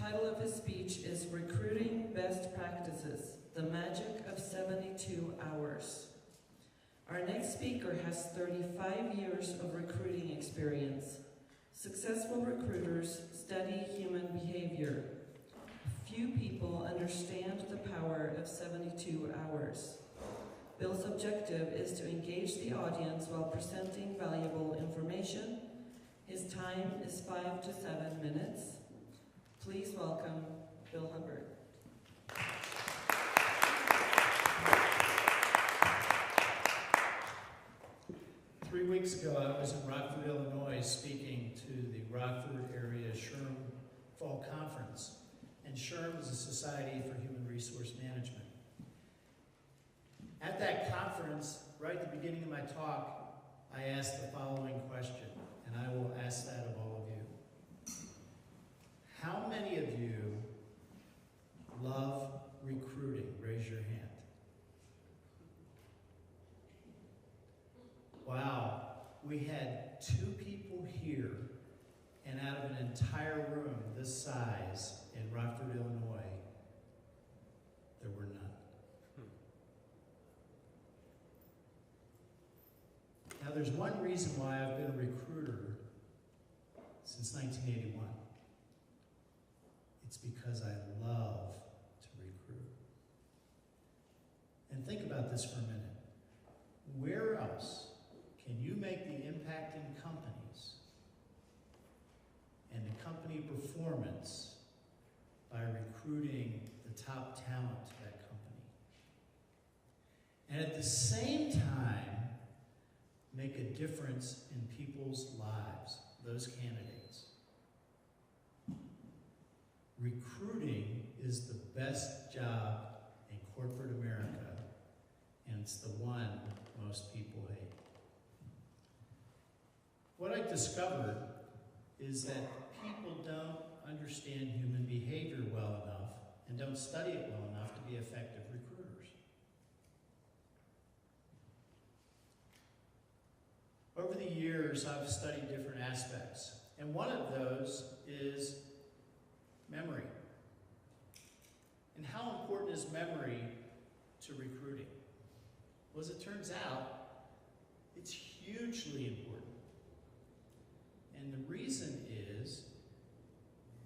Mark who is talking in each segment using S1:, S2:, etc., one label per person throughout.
S1: title of his speech is Recruiting Best Practices, the Magic of 72 Hours. Our next speaker has 35 years of recruiting experience. Successful recruiters study human behavior. Few people understand the power of 72 hours. Bill's objective is to engage the audience while presenting valuable information. His time is 5 to 7 minutes. Please welcome Bill Hubbard.
S2: 3 weeks ago, I was in Rockford, Illinois, speaking to the Rockford area SHRM Fall Conference. And SHRM is a Society for Human Resource Management. At that conference, right at the beginning of my talk, I asked the following question, and I will ask that of all of you. How many of you love recruiting? Raise your hand. Wow, we had 2 people here, and out of an entire room this size in Rockford, Illinois, there were none. Now, there's one reason why I've been a recruiter since 1981. It's because I love to recruit. And think about this for a minute. Where else can you make the impact in companies and the company performance by recruiting the top talent to that company? And at the same time, make a difference in people's lives, those candidates. Recruiting is the best job in corporate America, and it's the one most people hate. What I discovered is that people don't understand human behavior well enough and don't study it well enough to be effective recruiters. Over the years, I've studied different aspects, and one of those is memory. And how important is memory to recruiting? Well, as it turns out, it's hugely important. And the reason is,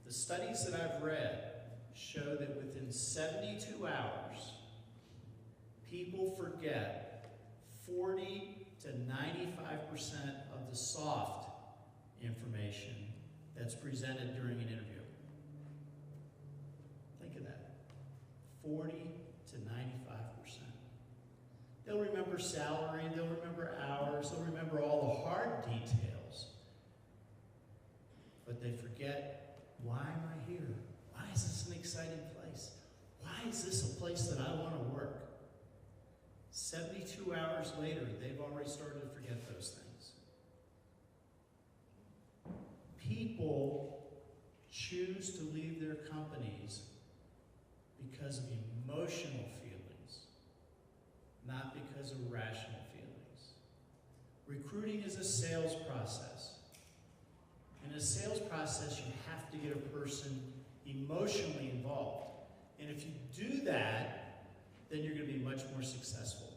S2: the studies that I've read show that within 72 hours, people forget 40 to 95% of the soft information that's presented during an interview. Think of that. 40 to 95%. They'll remember salary, they'll remember hours, they'll remember all the hard details. But they forget, why am I here? Why is this an exciting place? Why is this a place that I want to work? 72 hours later, they've already started to forget those things. People choose to leave their companies because of emotional feelings, not because of rational feelings. Recruiting is a sales process. In a sales process, you have to get a person emotionally involved. And if you do that, then you're going to be much more successful.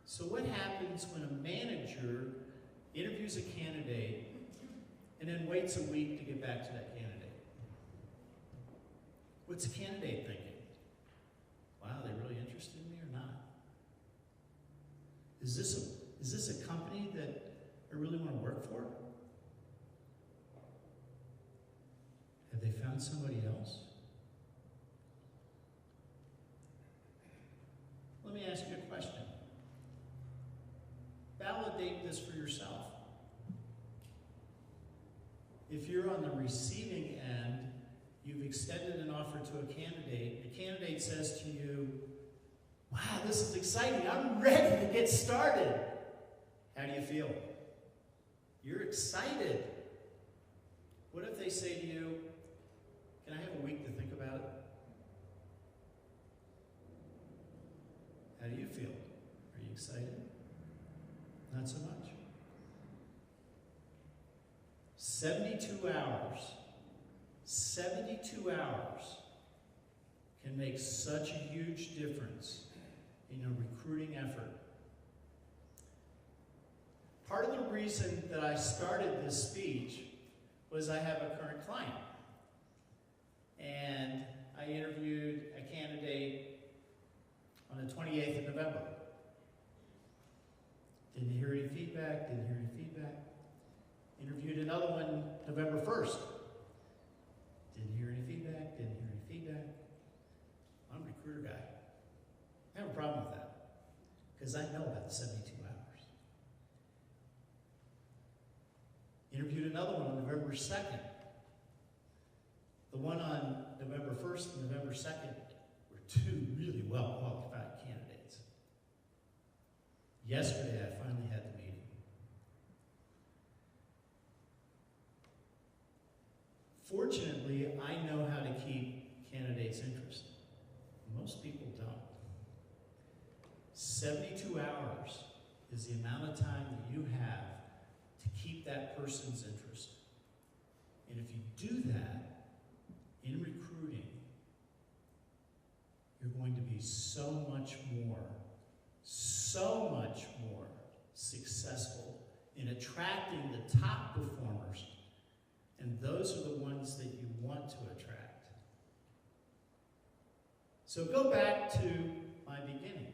S2: So what happens when a manager interviews a candidate and then waits a week to get back to that candidate? What's the candidate thinking? Wow, are they really interested in me or not? Is this a company that I really want to work for? Have they found somebody else? Let me ask you a question. Validate this for yourself. If you're on the receiving end, you've extended an offer to a candidate, the candidate says to you, wow, this is exciting, I'm ready to get started. How do you feel? You're excited. What if they say to you, can I have a week to think about it? How do you feel? Are you excited? Not so much. 72 hours. 72 hours can make such a huge difference in a recruiting effort. Part of the reason that I started this speech was I have a current client. And I interviewed a candidate on the 28th of November. Didn't hear any feedback, didn't hear any feedback. Interviewed another one November 1st. Didn't hear any feedback, didn't hear any feedback. I'm a recruiter guy. I have a problem with that because I know about the 72 hours. Interviewed another one on November 2nd. The one on November 1st and November 2nd were two really well-qualified candidates. Yesterday, I finally had the meeting. Fortunately, I know how to keep candidates interested. Most people don't. 72 hours is the amount of time that you have to keep that person's interest. And if you do that in recruiting, you're going to be so much more successful in attracting the top performers, and those are the ones that you want to attract. So go back to my beginning.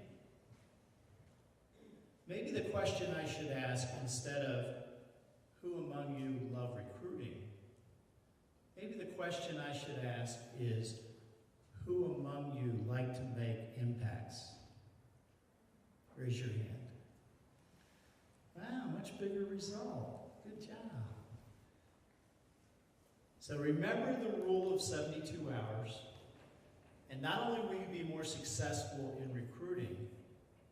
S2: Maybe the question I should ask, instead of who among you love recruiting, maybe the question I should ask is, who among you like to make impacts? Raise your hand. Wow, much bigger result. Good job. So remember the rule of 72 hours, and not only will you be more successful in recruiting,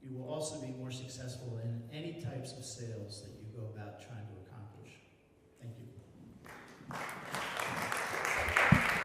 S2: you will also be more successful in any types of sales that you go about trying to accomplish.